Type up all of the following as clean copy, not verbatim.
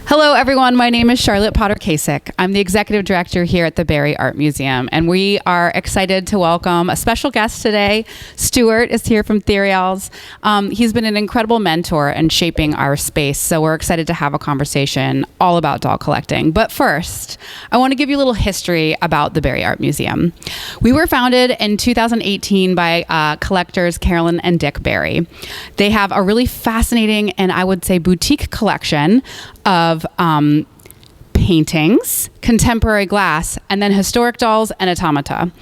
Hello, everyone. My name is Charlotte Potter Kasic. I'm the executive director here at the Barrie Art Museum, and we are excited to welcome a special guest today. Stuart is here from Theriault. He's been an incredible mentor in shaping our space, so we're excited to have a conversation all about doll collecting. But first, I want to give you a little history about the Barrie Art Museum. We were founded in 2018 by collectors Carolyn and Dick Barrie. They have a really fascinating and I would say boutique collection of paintings, contemporary glass, and then historic dolls and automata.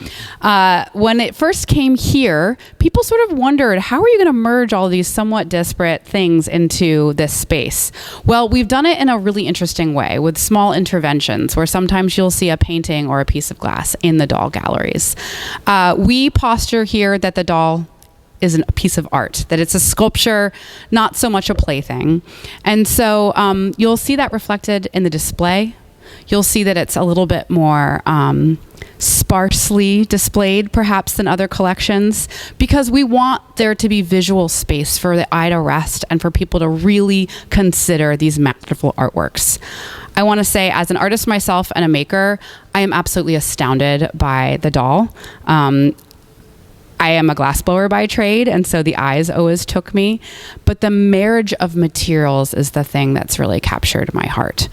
When it first came here, people sort of wondered, how are you going to merge all these somewhat disparate things into this space? Well, we've done it in a really interesting way with small interventions where sometimes you'll see a painting or a piece of glass in the doll galleries. We posture here that the doll is a piece of art, that it's a sculpture, not so much a plaything. And so you'll see that reflected in the display. You'll see that it's a little bit more sparsely displayed perhaps than other collections, because we want there to be visual space for the eye to rest and for people to really consider these masterful artworks. I want to say, as an artist myself and a maker, I am absolutely astounded by the doll. I am a glassblower by trade, and so the eyes always took me. But the marriage of materials is the thing that's really captured my heart.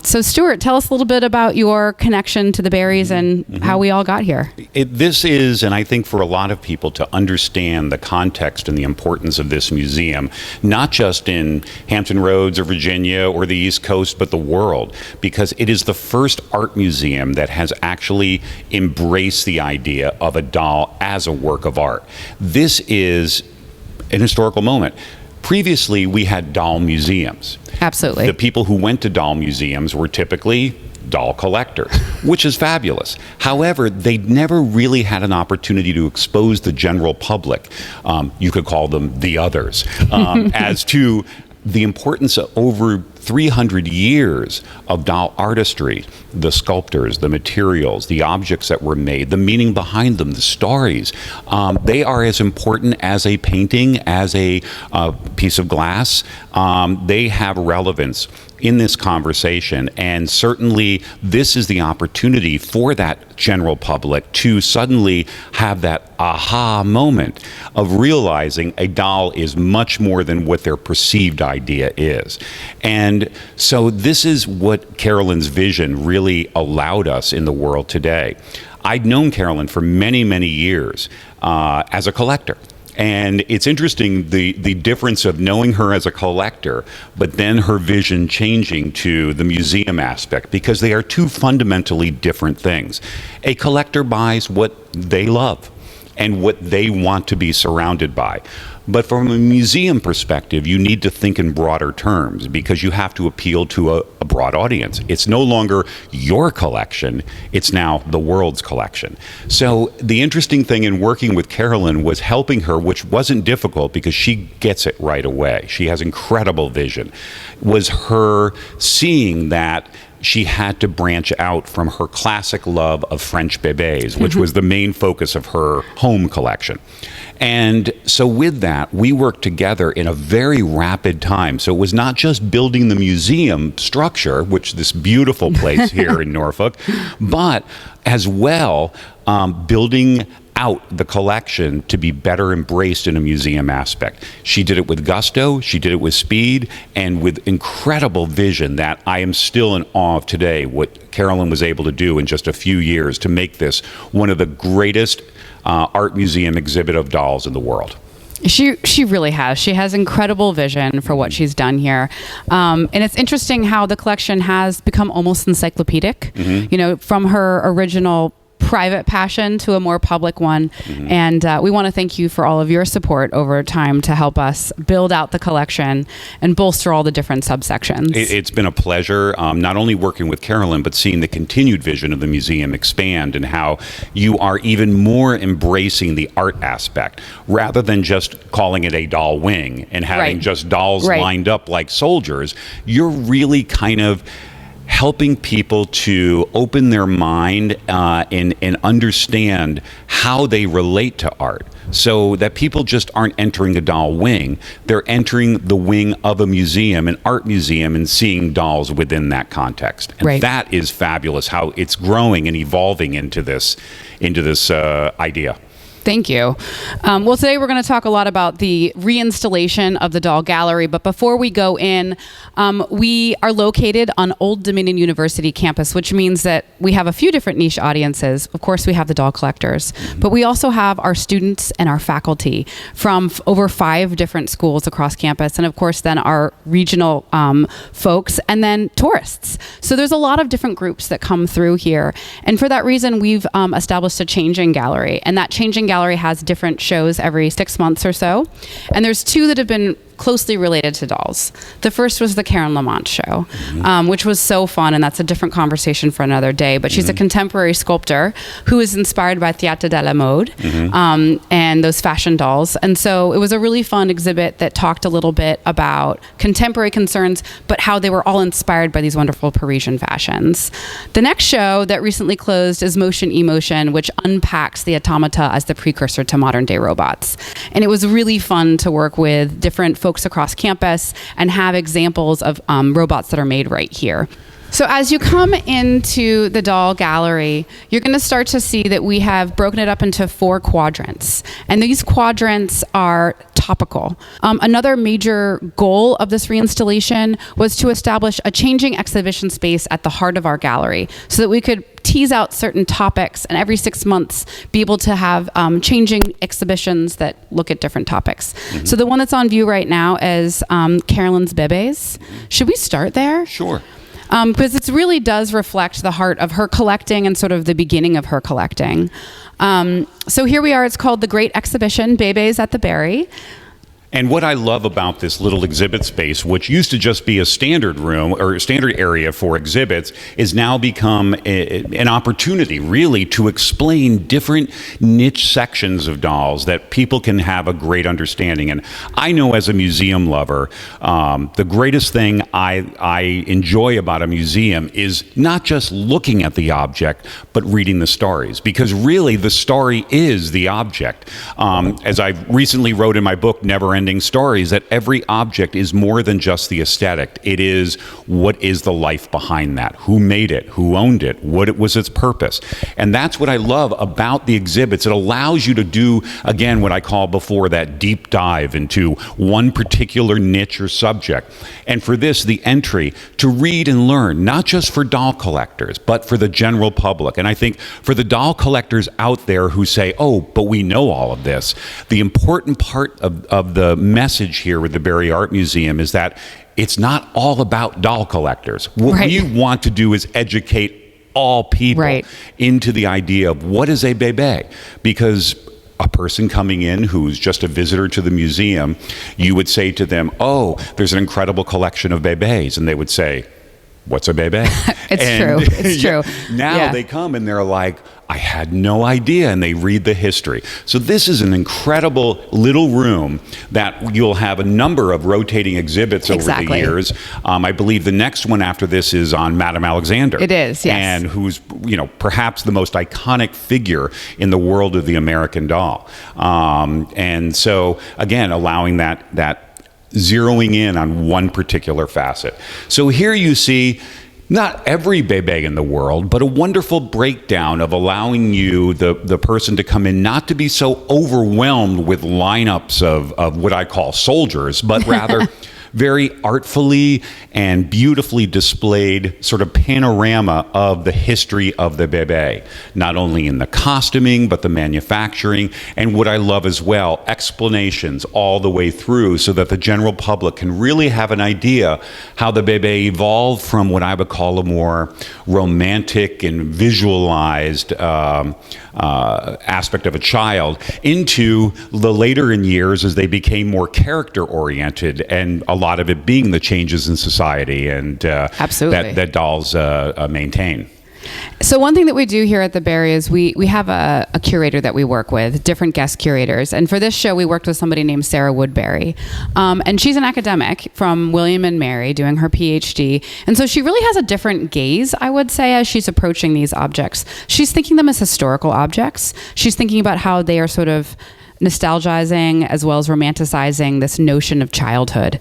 So Stuart, tell us a little bit about your connection to the Barries and how we all got here. This is, and I think for a lot of people to understand the context and the importance of this museum, not just in Hampton Roads or Virginia or the East Coast, but the world, because it is the first art museum that has actually embraced the idea of a doll as a work of art. This is an historical moment. Previously, we had doll museums. Absolutely. The people who went to doll museums were typically doll collectors, which is fabulous. However, they never really had an opportunity to expose the general public, you could call them the others, as to the importance of over 300 years of doll artistry, the sculptors, the materials, the objects that were made, the meaning behind them, the stories. They are as important as a painting, as a piece of glass. They have relevance in this conversation, and certainly this is the opportunity for that general public to suddenly have that aha moment of realizing a doll is much more than what their perceived idea is. And so this is what Carolyn's vision really allowed us in the world today. I'd known Carolyn for many, many years as a collector. And it's interesting, the difference of knowing her as a collector, but then her vision changing to the museum aspect, because they are two fundamentally different things. A collector buys what they love and what they want to be surrounded by. But from a museum perspective, you need to think in broader terms, because you have to appeal to a broad audience. It's no longer your collection, it's now the world's collection. So the interesting thing in working with Carolyn was helping her, which wasn't difficult because she gets it right away. She has incredible vision, was her seeing that she had to branch out from her classic love of French bébés, which was the main focus of her home collection. And so with that, we worked together in a very rapid time. So it was not just building the museum structure, which this beautiful place here in Norfolk, but as well building out the collection to be better embraced in a museum aspect. She did it with gusto, she did it with speed, and with incredible vision that I am still in awe of today, what Carolyn was able to do in just a few years to make this one of the greatest art museum exhibit of dolls in the world. She really has. She has incredible vision for what she's done here. And it's interesting how the collection has become almost encyclopedic, you know, from her original private passion to a more public one. And we want to thank you for all of your support over time to help us build out the collection and bolster all the different subsections. It's been a pleasure, not only working with Carolyn, but seeing the continued vision of the museum expand and how you are even more embracing the art aspect rather than just calling it a doll wing and having just dolls lined up like soldiers. You're really kind of helping people to open their mind and understand how they relate to art, so that people just aren't entering a doll wing. They're entering the wing of a museum, an art museum, and seeing dolls within that context. And right. that is fabulous, how it's growing and evolving into this idea. Thank you. Well, today we're going to talk a lot about the reinstallation of the doll gallery. But before we go in, we are located on Old Dominion University campus, which means that we have a few different niche audiences. Of course, we have the doll collectors, but we also have our students and our faculty from over 5 different schools across campus. And of course, then our regional folks, and then tourists. So there's a lot of different groups that come through here. And for that reason, we've established a changing gallery. And that changing gallery has different shows every 6 months or so. And there's 2 that have been closely related to dolls. The first was the Karen Lamont show, which was so fun, and that's a different conversation for another day. But she's a contemporary sculptor who is inspired by Théâtre de la Mode and those fashion dolls. And so it was a really fun exhibit that talked a little bit about contemporary concerns, but how they were all inspired by these wonderful Parisian fashions. The next show that recently closed is Motion Emotion, which unpacks the automata as the precursor to modern day robots. And it was really fun to work with different folks across campus and have examples of robots that are made right here. So as you come into the doll gallery, you're going to start to see that we have broken it up into 4 quadrants. And these quadrants are topical. Another major goal of this reinstallation was to establish a changing exhibition space at the heart of our gallery so that we could tease out certain topics and every 6 months be able to have changing exhibitions that look at different topics. So the one that's on view right now is Carolyn's Bébés. Should we start there? Sure. Because it really does reflect the heart of her collecting and sort of the beginning of her collecting. So here we are. It's called The Great Exhibition, Bébés at the Berry. And what I love about this little exhibit space, which used to just be a standard room or a standard area for exhibits, is now become an opportunity really to explain different niche sections of dolls that people can have a great understanding. And I know as a museum lover, the greatest thing I enjoy about a museum is not just looking at the object, but reading the stories, because really the story is the object. As I recently wrote in my book, Never Ending Stories, that every object is more than just the aesthetic. It is what is the life behind that, who made it, who owned it, what it was its purpose. And that's what I love about the exhibits. It allows you to do, again, what I call before that deep dive into one particular niche or subject. And for this, the entry to read and learn, not just for doll collectors, but for the general public. And I think for the doll collectors out there who say, oh, but we know all of this, the important part of the message here with the Berry Art Museum is that it's not all about doll collectors. What we want to do is educate all people into the idea of what is a bébé, because a person coming in who's just a visitor to the museum, you would say to them, oh, there's an incredible collection of bébés, and they would say, what's a bébé? It's true. Now they come and they're like, I had no idea, and they read the history. So this is an incredible little room that you'll have a number of rotating exhibits over the years. I believe the next one after this is on Madame Alexander. It is, yes. And who's, perhaps the most iconic figure in the world of the American doll. And so, again, allowing that zeroing in on one particular facet. So here you see not every bébé in the world, but a wonderful breakdown of allowing you, the person, to come in, not to be so overwhelmed with lineups of what I call soldiers, but rather very artfully and beautifully displayed sort of panorama of the history of the bébé, not only in the costuming, but the manufacturing, and what I love as well, explanations all the way through so that the general public can really have an idea how the bébé evolved from what I would call a more romantic and visualized aspect of a child into the later in years as they became more character-oriented, and a lot of it being the changes in society and absolutely that dolls maintain. So one thing that we do here at the Berry is we have a curator that we work with, different guest curators. And for this show, we worked with somebody named Sarah Woodbury. And she's an academic from William and Mary doing her PhD. And so she really has a different gaze, I would say, as she's approaching these objects. She's thinking them as historical objects. She's thinking about how they are sort of nostalgizing as well as romanticizing this notion of childhood.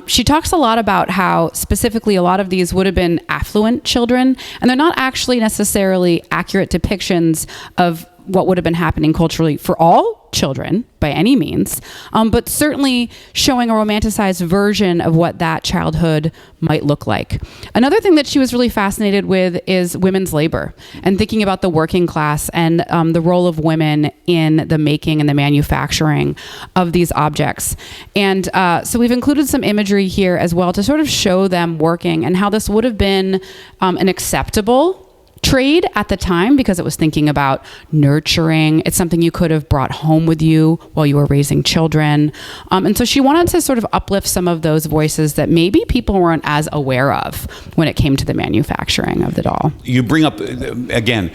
She talks a lot about how specifically a lot of these would have been affluent children, and they're not actually necessarily accurate depictions of what would have been happening culturally for all children by any means, but certainly showing a romanticized version of what that childhood might look like. Another thing that she was really fascinated with is women's labor and thinking about the working class and the role of women in the making and the manufacturing of these objects. And so we've included some imagery here as well to sort of show them working and how this would have been an acceptable trade at the time because it was thinking about nurturing. It's something you could have brought home with you while you were raising children. And so she wanted to sort of uplift some of those voices that maybe people weren't as aware of when it came to the manufacturing of the doll. You bring up, again,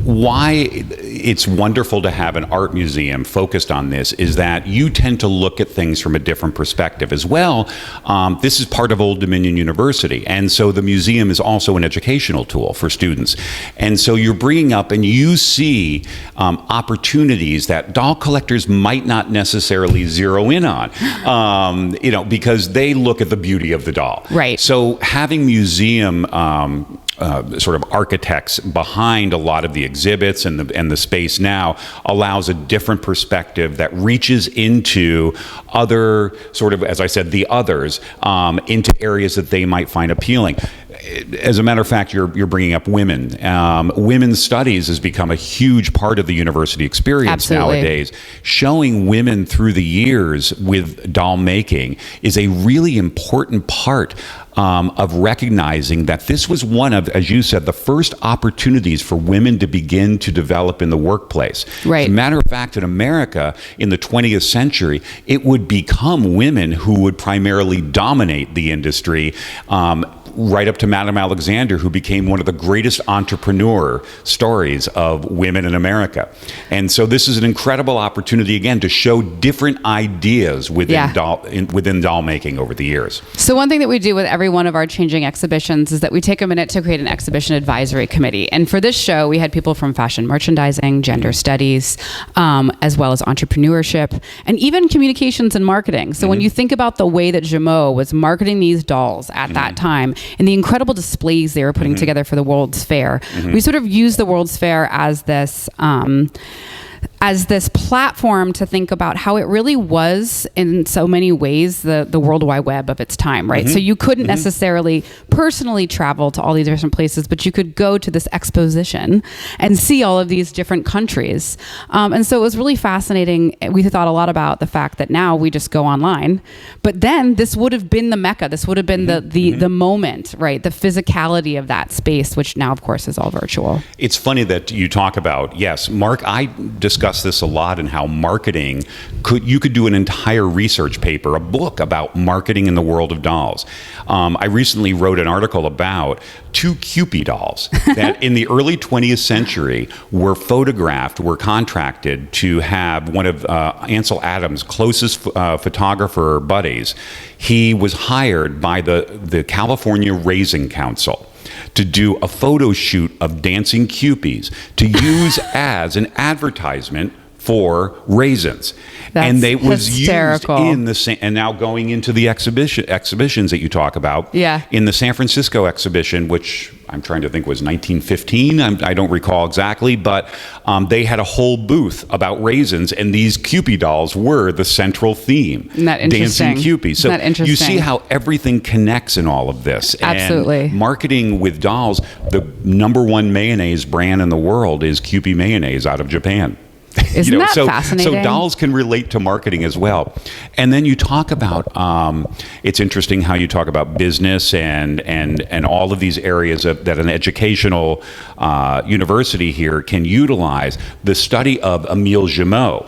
why it's wonderful to have an art museum focused on this is that you tend to look at things from a different perspective as well. This is part of Old Dominion University, and so the museum is also an educational tool for students. And so you're bringing up and you see opportunities that doll collectors might not necessarily zero in on, because they look at the beauty of the doll. Right. So having museum sort of architects behind a lot of the exhibits and the space now allows a different perspective that reaches into other sort of, as I said, the others, into areas that they might find appealing. As a matter of fact, you're bringing up women. Women's studies has become a huge part of the university experience Absolutely. Nowadays. Showing women through the years with doll making is a really important part of recognizing that this was one of, as you said, the first opportunities for women to begin to develop in the workplace. Right. As a matter of fact, in America, in the 20th century, it would become women who would primarily dominate the industry, right up to Madame Alexander, who became one of the greatest entrepreneur stories of women in America. And so this is an incredible opportunity, again, to show different ideas within doll making over the years. So one thing that we do with every one of our changing exhibitions is that we take a minute to create an exhibition advisory committee. And for this show, we had people from fashion merchandising, gender studies, as well as entrepreneurship, and even communications and marketing. So when you think about the way that Gemot was marketing these dolls at that time, and the incredible displays they were putting together for the World's Fair. We sort of use the World's Fair as this platform to think about how it really was in so many ways the World Wide Web of its time, right? So you couldn't necessarily personally travel to all these different places, but you could go to this exposition and see all of these different countries. And so it was really fascinating. We thought a lot about the fact that now we just go online, but then this would have been the Mecca. This would have been the moment, right? The physicality of that space, which now, of course, is all virtual. It's funny that you talk about, yes, Mark, I discuss this a lot and how marketing you could do an entire research paper, a book about marketing in the world of dolls. I recently wrote an article about two Cupid dolls that in the early 20th century were contracted to have one of Ansel Adams' closest photographer buddies. He was hired by the California Raising Council to do a photo shoot of dancing Cupids to use as an advertisement for raisins. That's and was hysterical. Used in the and now going into the exhibitions that you talk about. Yeah. In the San Francisco exhibition, which I'm trying to think was 1915. I don't recall exactly, but they had a whole booth about raisins, and these Cupid dolls were the central theme. Isn't that interesting? Dancing Cupid. So you see how everything connects in all of this. Absolutely. And marketing with dolls, the #1 mayonnaise brand in the world is Cupid mayonnaise out of Japan. Isn't that fascinating? So dolls can relate to marketing as well. And then you talk about, it's interesting how you talk about business and all of these areas that an educational university here can utilize. The study of Émile Jumeau,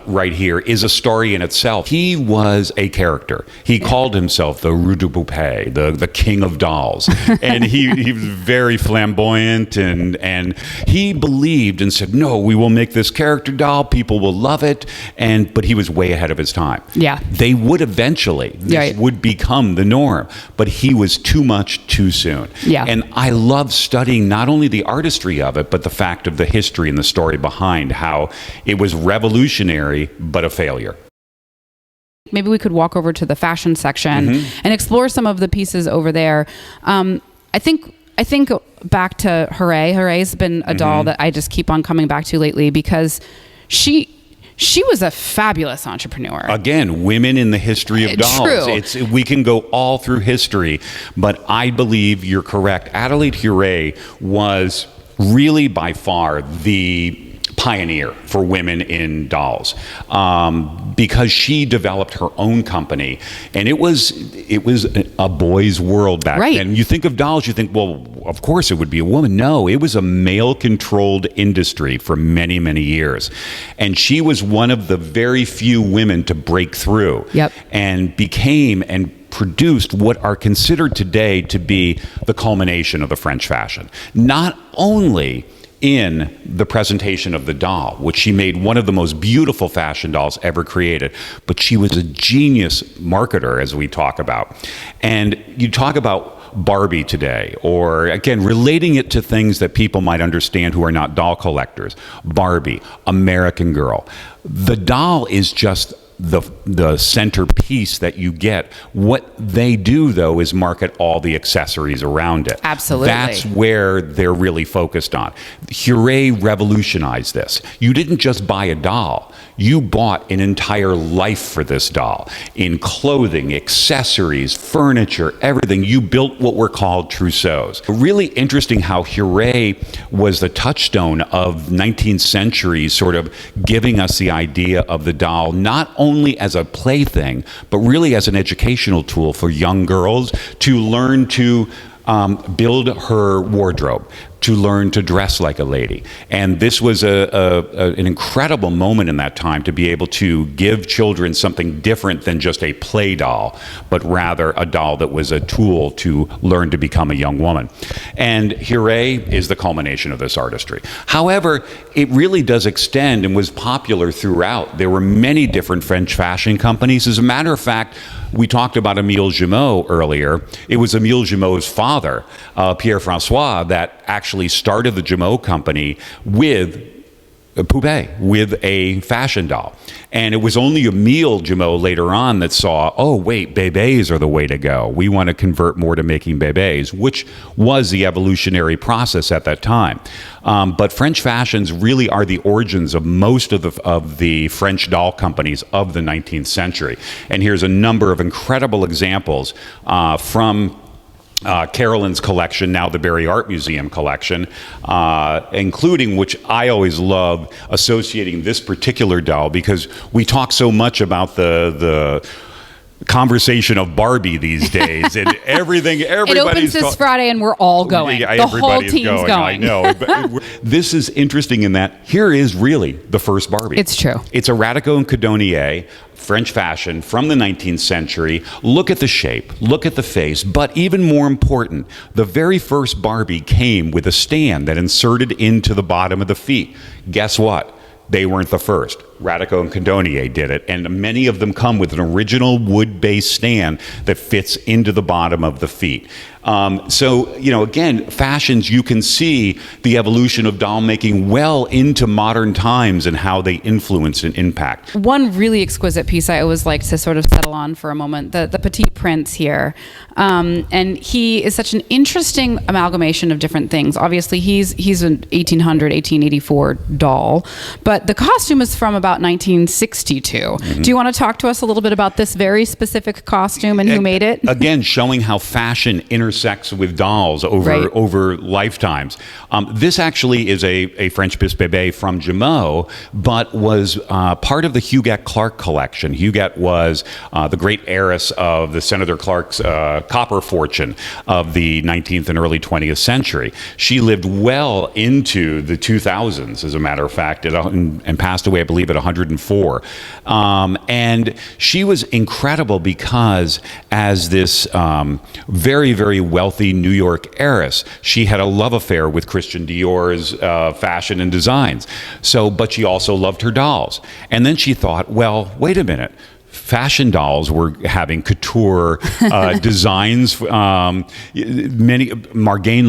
right here, is a story in itself. He was a character. He called himself the Roi des Poupées, the king of dolls. And he was very flamboyant, and he believed and said, no, we will make this character doll, people will love it, but he was way ahead of his time. Yeah. They would eventually, this would become the norm, but he was too much too soon. Yeah. And I love studying not only the artistry of it, but the fact of the history and the story behind how it was revolutionary, but a failure. Maybe we could walk over to the fashion section and explore some of the pieces over there. I think back to Hooray. Hooray's been a doll that I just keep on coming back to lately because she was a fabulous entrepreneur. Again, women in the history of dolls. True. We can go all through history, but I believe you're correct. Adelaide Hooray was really by far the pioneer for women in dolls, because she developed her own company, and it was a boys' world back then. You think of dolls, you think, well, of course it would be a woman. No, it was a male-controlled industry for many, many years, and she was one of the very few women to break through and became and produced what are considered today to be the culmination of the French fashion. Not only in the presentation of the doll, which she made one of the most beautiful fashion dolls ever created, but she was a genius marketer, as we talk about. And you talk about Barbie today, or again, relating it to things that people might understand who are not doll collectors. Barbie, American Girl. The doll is just the centerpiece that you get. What they do, though, is market all the accessories around it. Absolutely. That's where they're really focused on. Hooray revolutionized this. You didn't just buy a doll. You bought an entire life for this doll. In clothing, accessories, furniture, everything. You built what were called trousseaus. Really interesting how Hooray was the touchstone of 19th century, sort of giving us the idea of the doll, not only as a plaything, but really as an educational tool for young girls to learn to build her wardrobe, to learn to dress like a lady. And this was an incredible moment in that time to be able to give children something different than just a play doll, but rather a doll that was a tool to learn to become a young woman. And Hooray is the culmination of this artistry. However, it really does extend and was popular throughout. There were many different French fashion companies. As a matter of fact, we talked about Émile Jumeau earlier. It was Émile Jumeau's father, Pierre-François, that actually started the Jumeau company with a poupée, with a fashion doll. And it was only Émile Jumeau later on that saw, oh, wait, bébés are the way to go. We want to convert more to making bébés, which was the evolutionary process at that time. But French fashions really are the origins of most of the French doll companies of the 19th century. And here's a number of incredible examples from Carolyn's collection, now the Barry Art Museum collection, including, which I always love associating this particular doll, because we talk so much about the conversation of Barbie these days, and everything. It opens this Friday, and we're all going. The whole team's going. I know. But this is interesting in that here is really the first Barbie. It's true. It's a Radico and Codonnier French fashion from the 19th century. Look at the shape, look at the face, but even more important, the very first Barbie came with a stand that inserted into the bottom of the feet. Guess what? They weren't the first. Radico and Codonnier did it, and many of them come with an original wood-based stand that fits into the bottom of the feet. So, you know, again, fashions, you can see the evolution of doll making well into modern times and how they influence and impact. One really exquisite piece I always like to sort of settle on for a moment, the Petit Prince here. And he is such an interesting amalgamation of different things. Obviously, he's an 1884 doll, but the costume is from about about 1962. Do you want to talk to us a little bit about this very specific costume and who made it? Again, showing how fashion intersects with dolls over lifetimes. This actually is a French Bis Bébé from Jameau, but was part of the Huguette Clark collection. Huguette was the great heiress of the Senator Clark's copper fortune of the 19th and early 20th century. She lived well into the 2000s, as a matter of fact, and passed away, I believe, at 104. And she was incredible because as this very, very wealthy New York heiress, she had a love affair with Christian Dior's fashion and designs. But she also loved her dolls. And then she thought, well, wait a minute. Fashion dolls were having couture designs. Margaine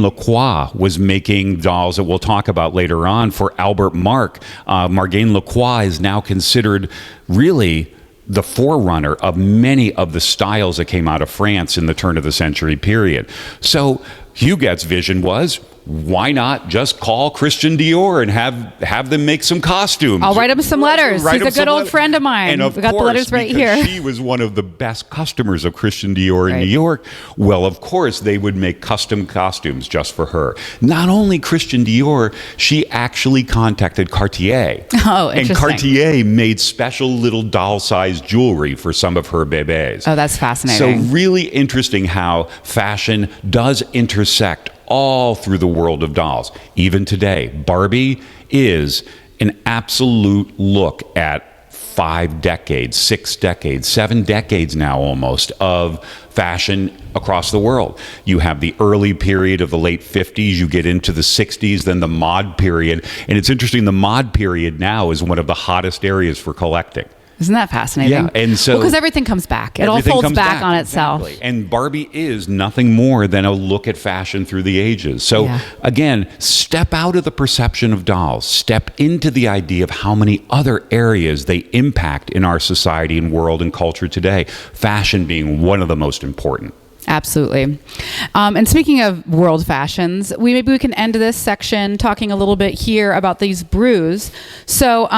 Lacroix was making dolls that we'll talk about later on for Albert Marc. Margaine Lacroix is now considered really the forerunner of many of the styles that came out of France in the turn of the century period. So Huguette's vision was, why not just call Christian Dior and have them make some costumes? I'll write him some letters. He's a good old friend of mine. And of we got course, the letters right here. She was one of the best customers of Christian Dior in New York. Well, of course, they would make custom costumes just for her. Not only Christian Dior, she actually contacted Cartier. Oh, interesting. And Cartier made special little doll-sized jewelry for some of her bébés. Oh, that's fascinating. So really interesting how fashion does intersect all through the world of dolls. Even today, Barbie is an absolute look at 5 decades, 6 decades, 7 decades now almost of fashion across the world. You have the early period of the late 50s, you get into the 60s, then the mod period. And it's interesting, the mod period now is one of the hottest areas for collecting. Isn't that fascinating? Yeah, and so because everything comes back. It all folds back on itself. Exactly. And Barbie is nothing more than a look at fashion through the ages. So again, step out of the perception of dolls. Step into the idea of how many other areas they impact in our society and world and culture today. Fashion being one of the most important. Absolutely. And speaking of world fashions, maybe we can end this section talking a little bit here about these brews. So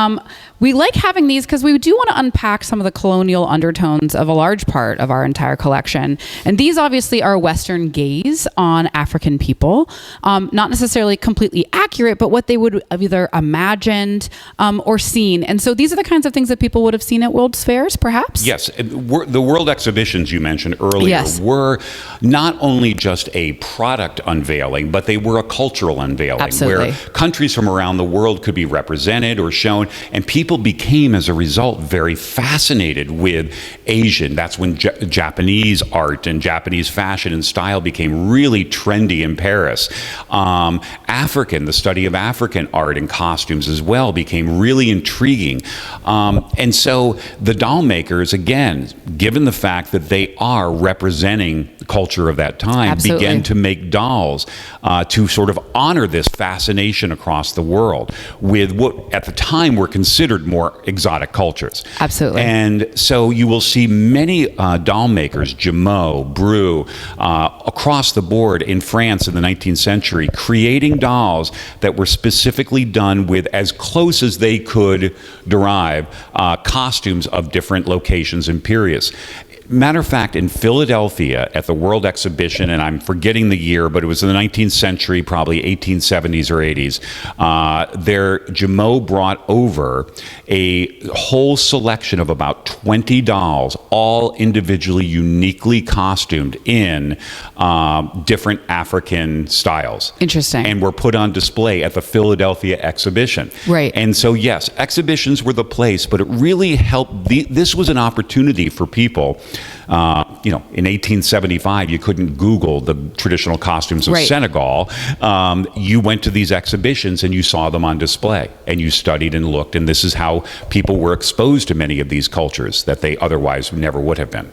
we like having these because we do want to unpack some of the colonial undertones of a large part of our entire collection. And these obviously are Western gaze on African people. Not necessarily completely accurate, but what they would have either imagined or seen. And so these are the kinds of things that people would have seen at World's Fairs, perhaps? Yes. The world exhibitions you mentioned earlier were not only just a product unveiling, but they were a cultural unveiling. Absolutely. Where countries from around the world could be represented or shown, and people became, as a result, very fascinated with Asian. That's when Japanese art and Japanese fashion and style became really trendy in Paris. African, the study of African art and costumes as well, became really intriguing. And so the doll makers, again, given the fact that they are representing the culture of that time, began to make dolls to sort of honor this fascination across the world with what at the time were considered more exotic cultures. Absolutely. And so you will see many doll makers, Jameau, Bru, across the board in France in the 19th century, creating dolls that were specifically done with, as close as they could derive, costumes of different locations and periods. Matter of fact, in Philadelphia at the World Exhibition, and I'm forgetting the year, but it was in the 19th century, probably 1870s or 80s, Jameau brought over a whole selection of about 20 dolls, all individually, uniquely costumed in different African styles. Interesting. And were put on display at the Philadelphia exhibition. Right. And so, yes, exhibitions were the place, but it really helped. This was an opportunity for people. In 1875, you couldn't Google the traditional costumes of Senegal. You went to these exhibitions and you saw them on display, and you studied and looked, and this is how people were exposed to many of these cultures that they otherwise never would have been.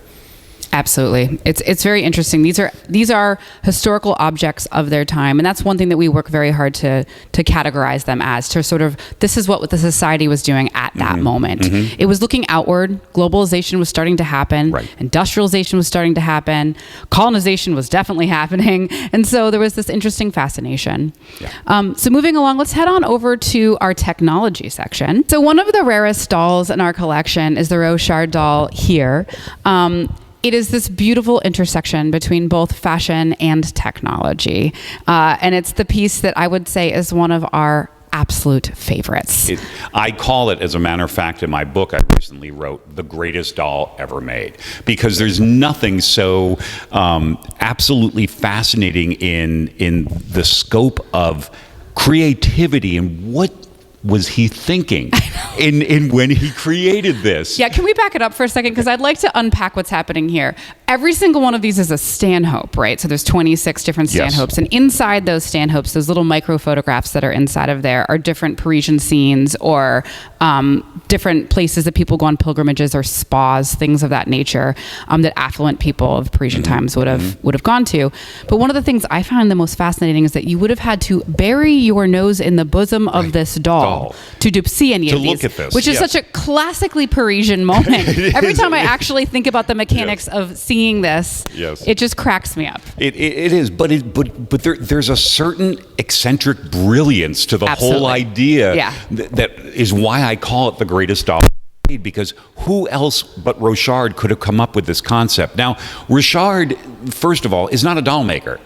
Absolutely. It's very interesting. These are historical objects of their time, and that's one thing that we work very hard to categorize them as, to sort of, this is what the society was doing at that moment. It was looking outward. Globalization was starting to happen. Right. Industrialization was starting to happen. Colonization was definitely happening. And so there was this interesting fascination. Yeah. So moving along, let's head on over to our technology section. So one of the rarest dolls in our collection is the Rochard doll here. It is this beautiful intersection between both fashion and technology. And it's the piece that I would say is one of our absolute favorites. I call it, as a matter of fact, in my book I recently wrote, the greatest doll ever made, because there's nothing so absolutely fascinating in the scope of creativity and what was he thinking in when he created this? Yeah, can we back it up for a second? Because I'd like to unpack what's happening here. Every single one of these is a Stanhope, right? So there's 26 different Stanhopes. Yes. And inside those Stanhopes, those little micro photographs that are inside of there are different Parisian scenes or different places that people go on pilgrimages or spas, things of that nature, that affluent people of Parisian times would have gone to. But one of the things I find the most fascinating is that you would have had to bury your nose in the bosom of this doll to see any of these, look at this, which is such a classically Parisian moment. Every time I actually think about the mechanics of seeing this, it just cracks me up. It is, but there's a certain eccentric brilliance to the whole idea. Yeah. That is why I call it the greatest doll. Because who else but Rochard could have come up with this concept? Now, Rochard, first of all, is not a doll maker.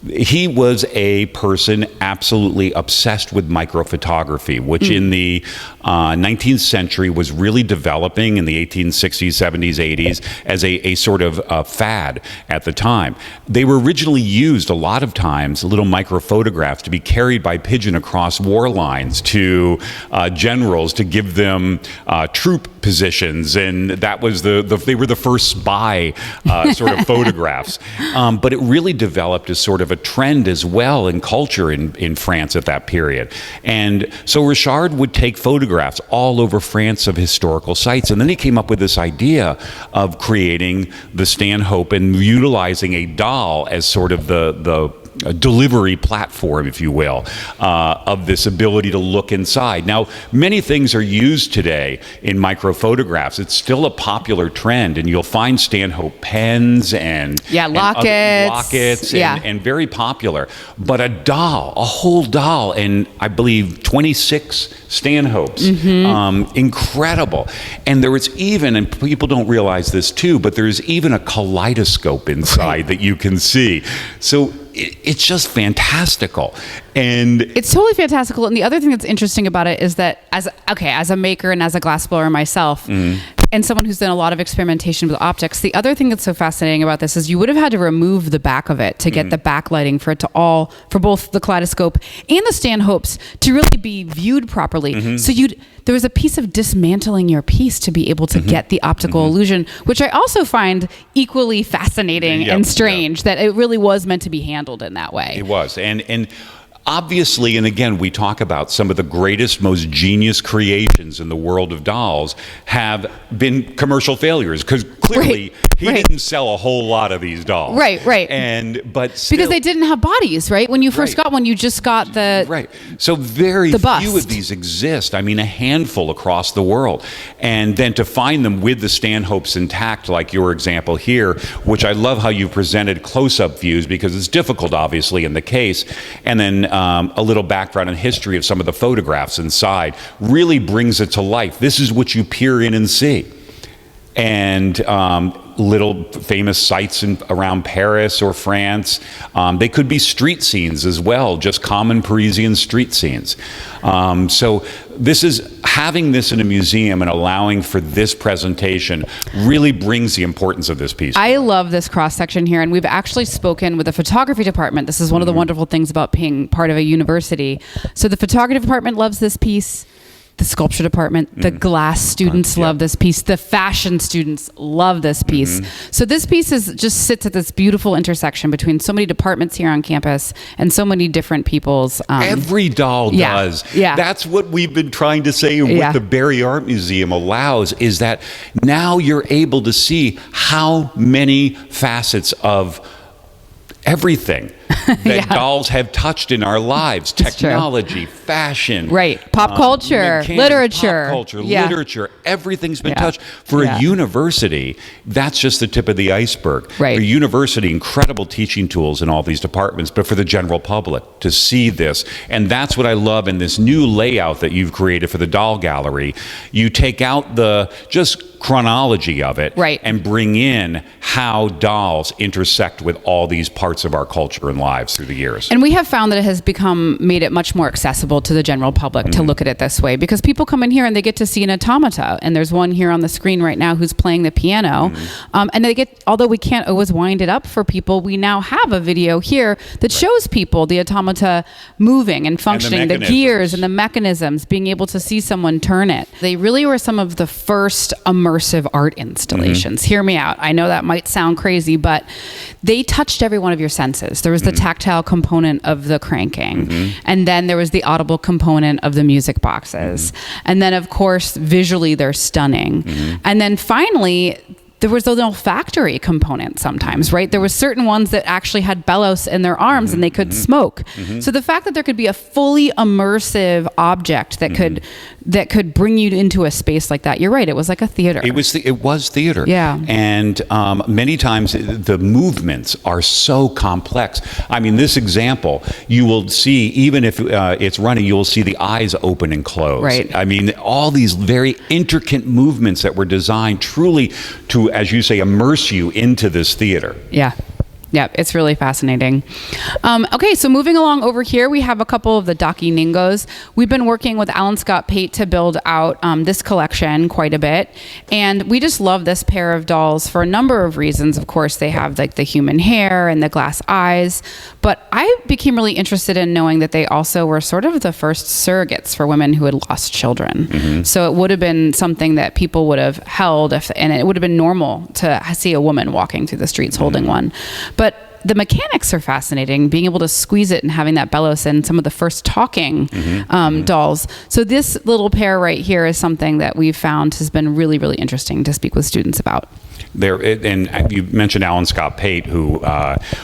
He was a person absolutely obsessed with microphotography, which in the 19th century was really developing in the 1860s, 70s, 80s as a sort of fad at the time. They were originally used a lot of times, little microphotographs, to be carried by pigeon across war lines to generals to give them troop positions, and that was they were the first spy sort of photographs. But it really developed as sort of a trend as well in culture in France at that period. And so Rochard would take photographs all over France of historical sites, and then he came up with this idea of creating the Stanhope and utilizing a doll as sort of the delivery platform, if you will, of this ability to look inside. Now, many things are used today in microphotographs. It's still a popular trend, and you'll find Stanhope pens and lockets and very popular. But a doll, a whole doll, and I believe 26 Stanhopes, incredible. And there was even, and people don't realize this too, but there's even a kaleidoscope inside that you can see. So it's just fantastical. And it's totally fantastical. And the other thing that's interesting about it is that as a maker and as a glassblower myself, and someone who's done a lot of experimentation with optics, the other thing that's so fascinating about this is you would have had to remove the back of it to get the backlighting for it to for both the kaleidoscope and the Stanhopes to really be viewed properly. So there was a piece of dismantling your piece to be able to get the optical illusion, which I also find equally fascinating and strange that it really was meant to be handled in that way. It was. And obviously, and again, we talk about some of the greatest, most genius creations in the world of dolls have been commercial failures, because clearly he didn't sell a whole lot of these dolls. Right. But still, because they didn't have bodies, right? When you first got one, you just got the So very bust. Few of these exist. I mean, a handful across the world. And then to find them with the Stanhopes intact, like your example here, which I love how you presented close-up views, because it's difficult, obviously, in the case. And then a little background and history of some of the photographs inside really brings it to life. This is what you peer in and see. And little famous sites around Paris or France. They could be street scenes as well, just common Parisian street scenes. So having this in a museum and allowing for this presentation really brings the importance of this piece. I love this cross-section here, and we've actually spoken with the photography department. This is one of the wonderful things about being part of a university. So the photography department loves this piece. The sculpture department, the glass students love this piece. The fashion students love this piece. So this piece just sits at this beautiful intersection between so many departments here on campus and so many different people's. Every doll does. Yeah. That's what we've been trying to say. And what the Barry Art Museum allows is that now you're able to see how many facets of everything that dolls have touched in our lives. Technology, fashion. Pop culture, literature. Literature. Everything's been touched. For a university, that's just the tip of the iceberg. For a university, incredible teaching tools in all these departments, but for the general public to see this. And that's what I love in this new layout that you've created for the doll gallery. You take out the just chronology of it and bring in how dolls intersect with all these parts of our culture and lives through the years. And we have found that it has made it much more accessible to the general public to look at it this way, because people come in here and they get to see an automata, and there's one here on the screen right now who's playing the piano, and they get, although we can't always wind it up for people, we now have a video here that shows people the automata moving and functioning, the gears and the mechanisms, being able to see someone turn it. They really were some of the first immersive art installations. Hear me out. I know that might sound crazy, but they touched every one of your senses. There was the tactile component of the cranking, and then there was the audible component of the music boxes, and then of course visually they're stunning, and then finally there was an olfactory component sometimes, right? There was certain ones that actually had bellows in their arms and they could smoke. So the fact that there could be a fully immersive object that could bring you into a space like that, you're right, it was like a theater. It was theater. Yeah. And many times the movements are so complex. I mean, this example, you will see, even if it's running, you will see the eyes open and close. Right. I mean, all these very intricate movements that were designed truly to, as you say, immerse you into this theater. Yeah. Yeah, it's really fascinating. Okay, so moving along over here, we have a couple of the Daki Ningos. We've been working with Alan Scott Pate to build out this collection quite a bit. And we just love this pair of dolls for a number of reasons. Of course, they have like the human hair and the glass eyes. But I became really interested in knowing that they also were sort of the first surrogates for women who had lost children. So it would have been something that people would have held, and it would have been normal to see a woman walking through the streets holding one. But the mechanics are fascinating, being able to squeeze it and having that bellows and some of the first talking dolls. So this little pair right here is something that we've found has been really, really interesting to speak with students about. And you mentioned Alan Scott Pate, who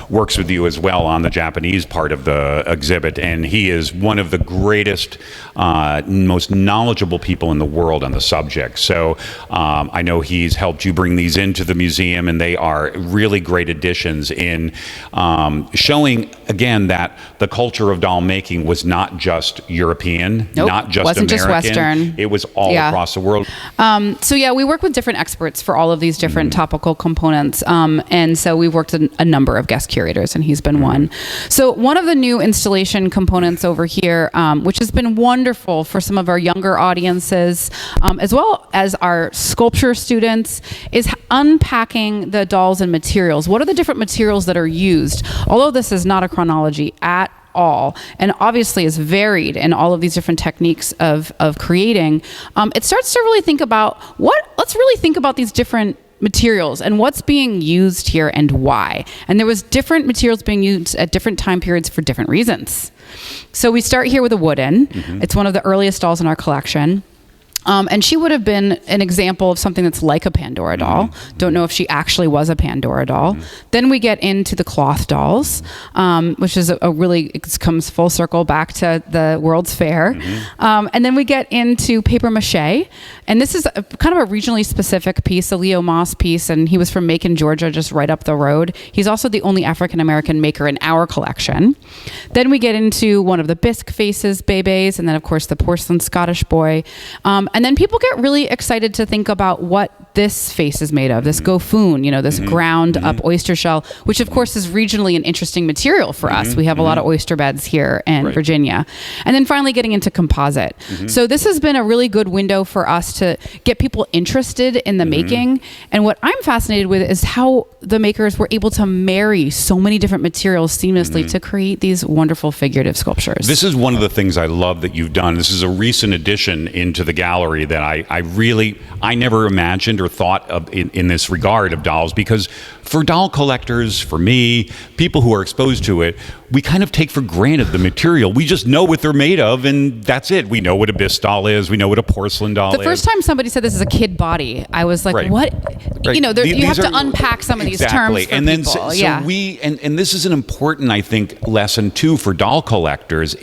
works with you as well on the Japanese part of the exhibit, and he is one of the greatest, most knowledgeable people in the world on the subject. So I know he's helped you bring these into the museum, and they are really great additions in showing, again, that the culture of doll making was not just European, not just wasn't American. Just Western. It was all across the world. So yeah, we work with different experts for all of these different topical components. And so we've worked with a number of guest curators, and he's been one. So one of the new installation components over here, which has been wonderful for some of our younger audiences, as well as our sculpture students, is unpacking the dolls and materials. What are the different materials that are used? Although this is not a chronology at all, and obviously is varied in all of these different techniques of creating, it starts to really think about let's really think about these different materials and what's being used here and why. And there was different materials being used at different time periods for different reasons. So we start here with a wooden. It's one of the earliest dolls in our collection. And she would have been an example of something that's like a Pandora doll. Don't know if she actually was a Pandora doll. Then we get into the cloth dolls, which is it comes full circle back to the World's Fair. And then we get into paper mache. And this is kind of a regionally specific piece, a Leo Moss piece, and he was from Macon, Georgia, just right up the road. He's also the only African-American maker in our collection. Then we get into one of the bisque faces, bebes, and then of course the porcelain Scottish boy. And then people get really excited to think about what this face is made of, this gofun, this ground up oyster shell, which of course is regionally an interesting material for us. We have a lot of oyster beds here in Virginia. And then finally getting into composite. So this has been a really good window for us to get people interested in the making. And what I'm fascinated with is how the makers were able to marry so many different materials seamlessly to create these wonderful figurative sculptures. This is one of the things I love that you've done. This is a recent addition into the gallery that I never imagined or thought of in this regard of dolls, because for doll collectors, for me, people who are exposed to it, we kind of take for granted the material. We just know what they're made of, and that's it. We know what a bisque doll is. We know what a porcelain doll is. The first time somebody said this is a kid body, I was like, what? Right. You have to unpack some of these terms for and then people. So we, and this is an important, I think, lesson too for doll collectors.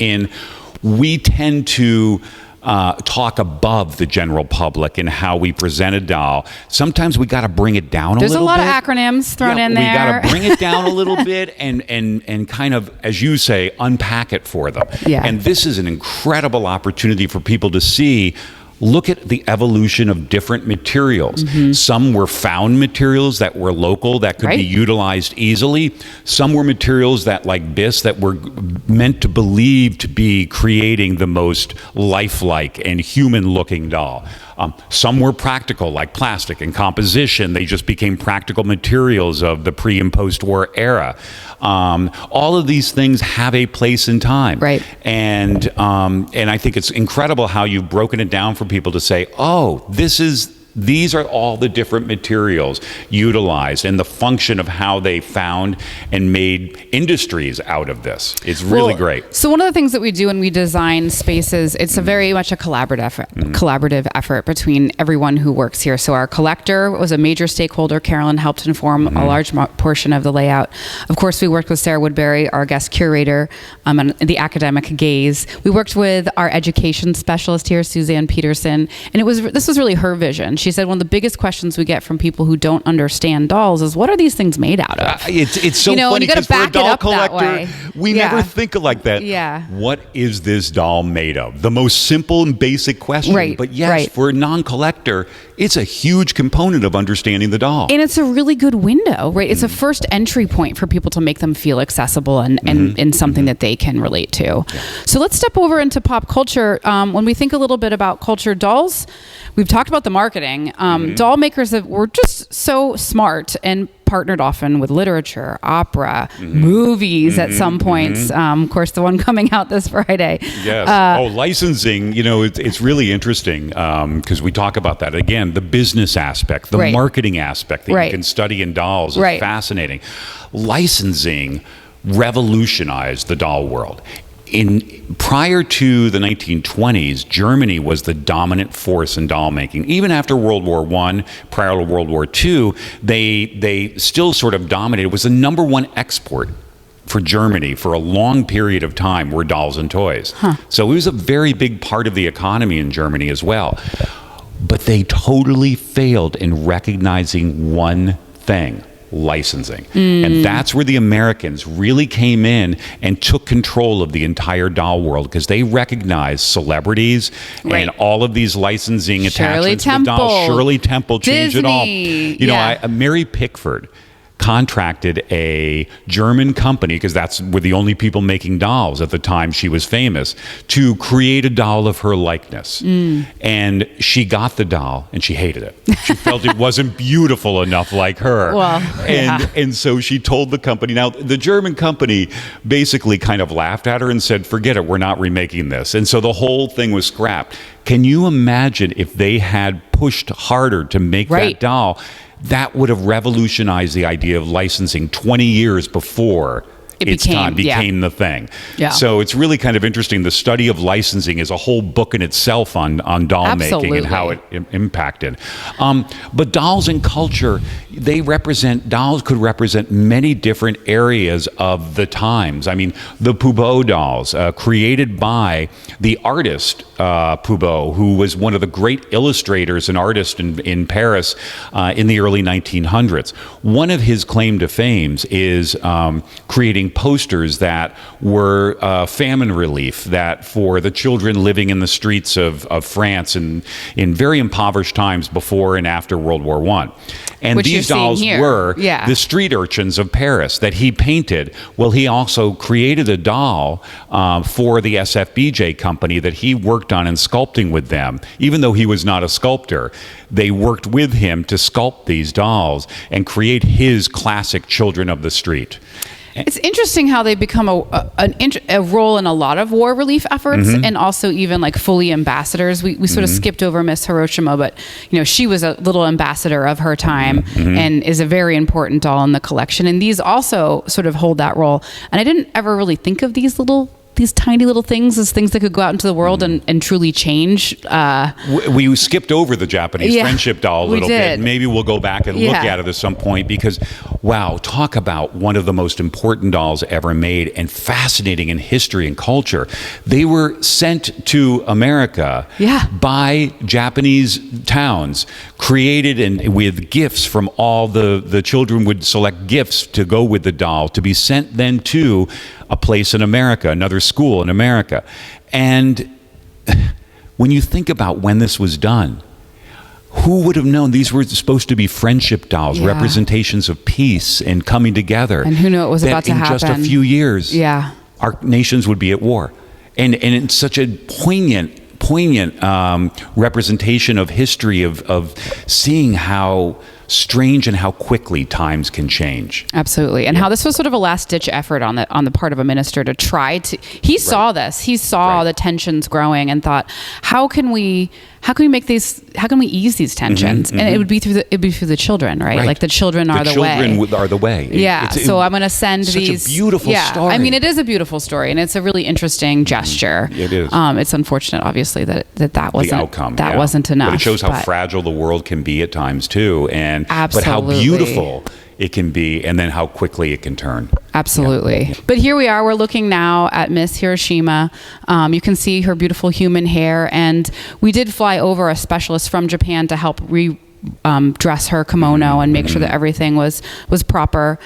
We tend to talk above the general public in how we present a doll. Sometimes we got to bring it down a little bit. There's a lot of acronyms thrown in there. We got to bring it down a little bit and kind of, as you say, unpack it for them. Yeah. And this is an incredible opportunity for people to see. Look at the evolution of different materials. Some were found materials that were local, that could be utilized easily. Some were materials that, like bisque, that were meant to believe to be creating the most lifelike and human-looking doll. Some were practical, like plastic and composition. They just became practical materials of the pre- and post-war era. All of these things have a place in time. Right. And I think it's incredible how you've broken it down for people to say, oh, these are all the different materials utilized and the function of how they found and made industries out of this. It's really great. So one of the things that we do when we design spaces, it's a very much a collaborative effort between everyone who works here. So our collector was a major stakeholder. Carolyn helped inform a large portion of the layout. Of course, we worked with Sarah Woodbury, our guest curator, and the academic gaze. We worked with our education specialist here, Suzanne Peterson, and this was really her vision. She said one of the biggest questions we get from people who don't understand dolls is, what are these things made out of? It's so funny because for a doll collector, we never think of like that. Yeah. What is this doll made of? The most simple and basic question. Right. But yes, for a non-collector, it's a huge component of understanding the doll. And it's a really good window, right? It's a first entry point for people to make them feel accessible and something that they can relate to. Yeah. So let's step over into pop culture. When we think a little bit about culture, dolls, we've talked about the marketing. Doll makers were just so smart and partnered often with literature, opera, movies at some points. Of course, the one coming out this Friday. Yes. Licensing, it's really interesting because we talk about that. Again, the business aspect, the marketing aspect that you can study in dolls is fascinating. Licensing revolutionized the doll world. Prior to the 1920s, Germany was the dominant force in doll making. Even after World War I, prior to World War II, they still sort of dominated. It was the number one export for Germany for a long period of time were dolls and toys. So it was a very big part of the economy in Germany as well. But they totally failed in recognizing one thing: licensing. And that's where the Americans really came in and took control of the entire doll world, because they recognized celebrities and all of these licensing attachments to the dolls. Shirley Temple changed it all. Mary Pickford contracted a German company, because that's were the only people making dolls at the time she was famous, to create a doll of her likeness. And she got the doll and she hated it. She felt it wasn't beautiful enough like her. And so she told the company. Now, the German company basically kind of laughed at her and said, forget it, we're not remaking this. And so the whole thing was scrapped. Can you imagine if they had pushed harder to make that doll? That would have revolutionized the idea of licensing 20 years before it became the thing. So it's really kind of interesting. The study of licensing is a whole book in itself on doll making and how it impacted. But dolls and culture, dolls could represent many different areas of the times. I mean, the Pubo dolls, created by the artist Pubo, who was one of the great illustrators and artists in Paris in the early 1900s. One of his claim to fame is creating posters that were famine relief, that for the children living in the streets of France and in very impoverished times before and after World War I. And Which these dolls were the street urchins of Paris that he painted. Well, he also created a doll for the SFBJ company that he worked on in sculpting with them. Even though he was not a sculptor, they worked with him to sculpt these dolls and create his classic Children of the Street. It's interesting how they become a role in a lot of war relief efforts, and also even like fully ambassadors. We sort of skipped over Miss Hiroshima, but she was a little ambassador of her time and is a very important doll in the collection. And these also sort of hold that role. And I didn't ever really think of these tiny little things as things that could go out into the world and truly change. We skipped over the Japanese friendship doll a little bit. Maybe we'll go back and look at it at some point because, wow, talk about one of the most important dolls ever made and fascinating in history and culture. They were sent to America by Japanese towns, created and with gifts from all the children would select gifts to go with the doll to be sent then to a place in America, another school in America. And when you think about when this was done, who would have known these were supposed to be friendship dolls, representations of peace and coming together? And who knew it was about to happen? In just a few years, our nations would be at war. And it's such a poignant representation of history of seeing how strange and how quickly times can change. Absolutely. And how this was sort of a last-ditch effort on the part of a minister to try to... He saw this. He saw the tensions growing and thought, how can we ease these tensions? And it would be through the children, right? Like the children are the way. The children are the way. Yeah. So I'm going to send these... Such a beautiful story. I mean, it is a beautiful story, and it's a really interesting gesture. It is. It's unfortunate, obviously, that wasn't the outcome. That wasn't enough. But it shows how fragile the world can be at times too, but how beautiful it can be, and then how quickly it can turn. Absolutely. Yeah. But here we are. We're looking now at Miss Hiroshima. You can see her beautiful human hair, and we did fly over a specialist from Japan to help dress her kimono and make sure that everything was proper.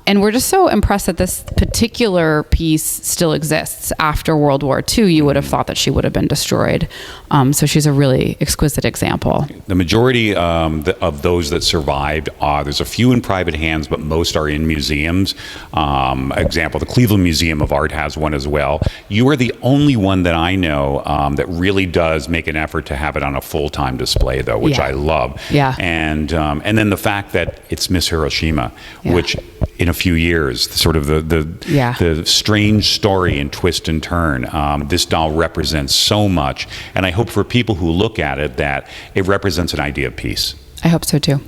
And we're just so impressed that this particular piece still exists after World War II. You would have thought that she would have been destroyed. So she's a really exquisite example. The majority of those that survived, there's a few in private hands, but most are in museums. Example, the Cleveland Museum of Art has one as well. You are the only one that I know that really does make an effort to have it on a full-time display, though, which I love. Yeah. And then the fact that it's Miss Hiroshima, which in a few years, sort of the strange story and twist and turn. This doll represents so much, and I hope for people who look at it that it represents an idea of peace. I hope so too.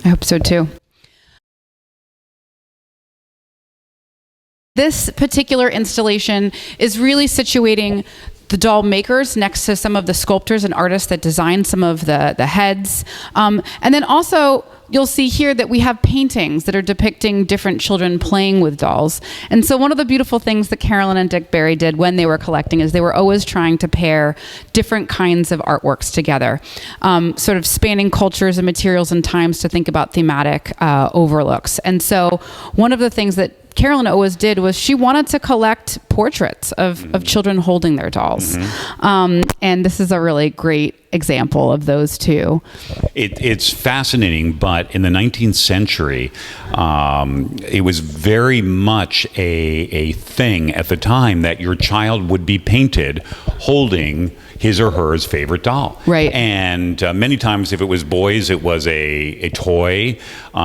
I hope so too. This particular installation is really situating the doll makers next to some of the sculptors and artists that designed some of the heads. And then also, you'll see here that we have paintings that are depicting different children playing with dolls. And so one of the beautiful things that Carolyn and Dick Barry did when they were collecting is they were always trying to pair different kinds of artworks together, sort of spanning cultures and materials and times to think about thematic overlooks. And so one of the things that Carolyn always did was she wanted to collect portraits of children holding their dolls. And this is a really great example of those two. It's fascinating, but in the 19th century, it was very much a thing at the time that your child would be painted holding his or her favorite doll. Right. And many times if it was boys, it was a toy.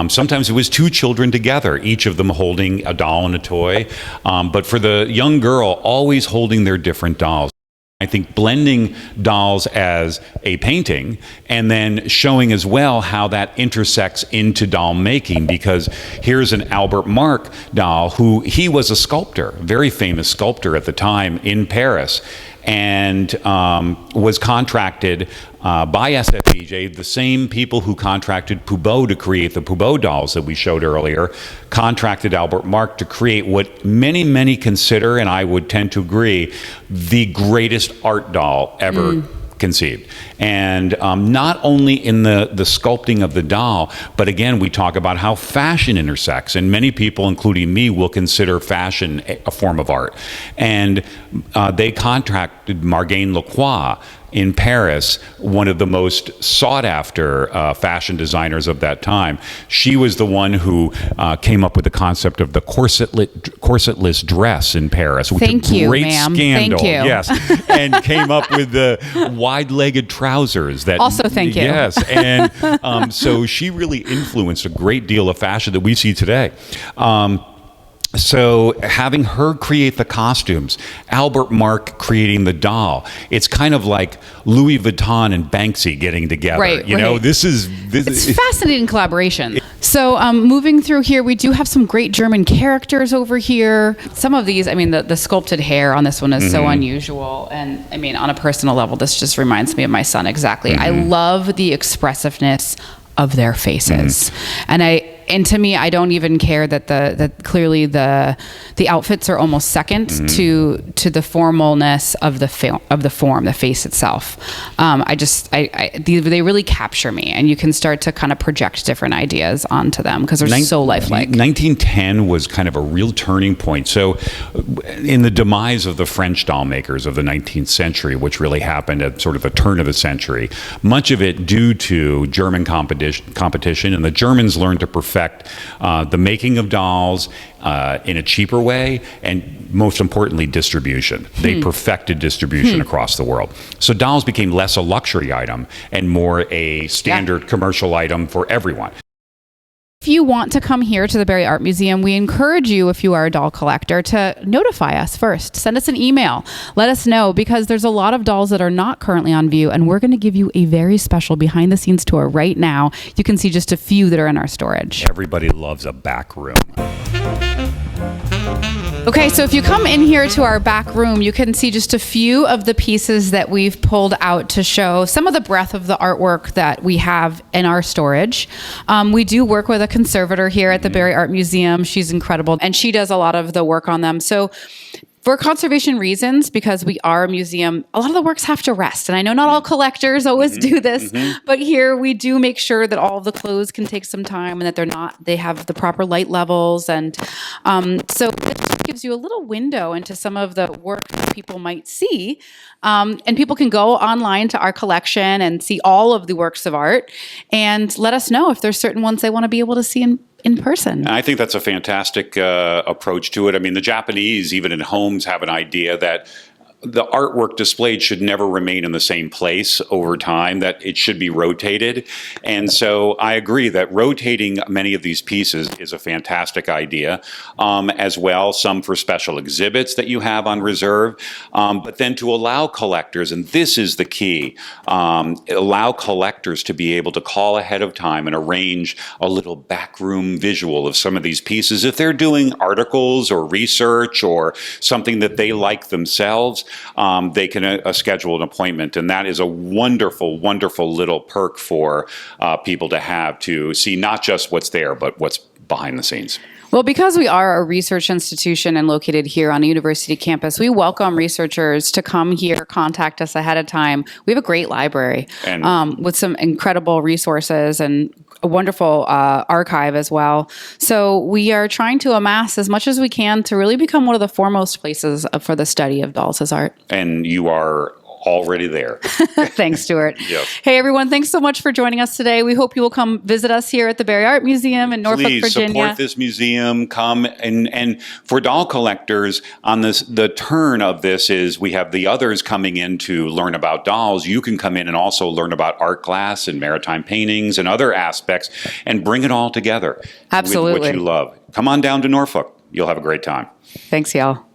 Sometimes it was two children together, each of them holding a doll and a toy. But for the young girl, always holding their different dolls. I think blending dolls as a painting and then showing as well how that intersects into doll making, because here's an Albert Marc doll who he was a sculptor, very famous sculptor at the time in Paris, and was contracted by SFBJ, the same people who contracted Poubeau to create the Poubeau dolls that we showed earlier, contracted Albert Marc to create what many consider, and I would tend to agree, the greatest art doll ever conceived. And not only in the sculpting of the doll, but again, we talk about how fashion intersects. And many people, including me, will consider fashion a form of art. And they contracted Margane Lacroix in Paris, one of the most sought-after fashion designers of that time. She was the one who came up with the concept of the corsetless dress in Paris, which Thank was a you, great ma'am. scandal. Thank you. Yes, and came up with the wide-legged trousers. That Also, thank you. Yes, and so she really influenced a great deal of fashion that we see today. So having her create the costumes, Albert Mark creating the doll, it's kind of like Louis Vuitton and Banksy getting together. Right, you know, right. this is Fascinating collaboration. So moving through here, we do have some great German characters over here. Some of these, I mean, the sculpted hair on this one is so unusual. And I mean, on a personal level, this just reminds me of my son exactly. I love the expressiveness of their faces. And to me, I don't even care that clearly the outfits are almost second to the formalness of the form, the face itself. They really capture me, and you can start to kind of project different ideas onto them because they're so lifelike. 1910 was kind of a real turning point. So, in the demise of the French doll makers of the 19th century, which really happened at sort of the turn of the century, much of it due to German competition, and the Germans learned to perfect the making of dolls in a cheaper way, and most importantly, distribution. They perfected distribution across the world. So dolls became less a luxury item and more a standard commercial item for everyone. If you want to come here to the Barrie Art Museum, we encourage you, if you are a doll collector, to notify us first. Send us an email. Let us know, because there's a lot of dolls that are not currently on view, and we're going to give you a very special behind-the-scenes tour right now. You can see just a few that are in our storage. Everybody loves a back room. Okay, so if you come in here to our back room, you can see just a few of the pieces that we've pulled out to show some of the breadth of the artwork that we have in our storage. We do work with a conservator here at the Barrie Art Museum. She's incredible, and she does a lot of the work on them. So for conservation reasons, because we are a museum, a lot of the works have to rest. And I know not all collectors always do this, but here we do make sure that all of the clothes can take some time and that they have the proper light levels. And so it just gives you a little window into some of the work that people might see. And people can go online to our collection and see all of the works of art and let us know if there's certain ones they want to be able to see in person. I think that's a fantastic approach to it. I mean, the Japanese, even in homes, have an idea that the artwork displayed should never remain in the same place over time, that it should be rotated. And so I agree that rotating many of these pieces is a fantastic idea as well, some for special exhibits that you have on reserve, but then to allow collectors, and this is the key, allow collectors to be able to call ahead of time and arrange a little backroom visual of some of these pieces. If they're doing articles or research or something that they like themselves, they can schedule an appointment, and that is a wonderful, wonderful little perk for people to have, to see not just what's there, but what's behind the scenes. Well, because we are a research institution and located here on a university campus, we welcome researchers to come here, contact us ahead of time. We have a great library with some incredible resources and a wonderful archive as well. So we are trying to amass as much as we can to really become one of the foremost places for the study of dolls as art. And you are already there. Thanks, Stuart. Yes. Hey, everyone. Thanks so much for joining us today. We hope you will come visit us here at the Barrie Art Museum in Norfolk, Please Virginia. support this museum. Come and for doll collectors, on this, the turn of this is we have the others coming in to learn about dolls. You can come in and also learn about art glass and maritime paintings and other aspects and bring it all together. Absolutely. With what you love. Come on down to Norfolk. You'll have a great time. Thanks, y'all.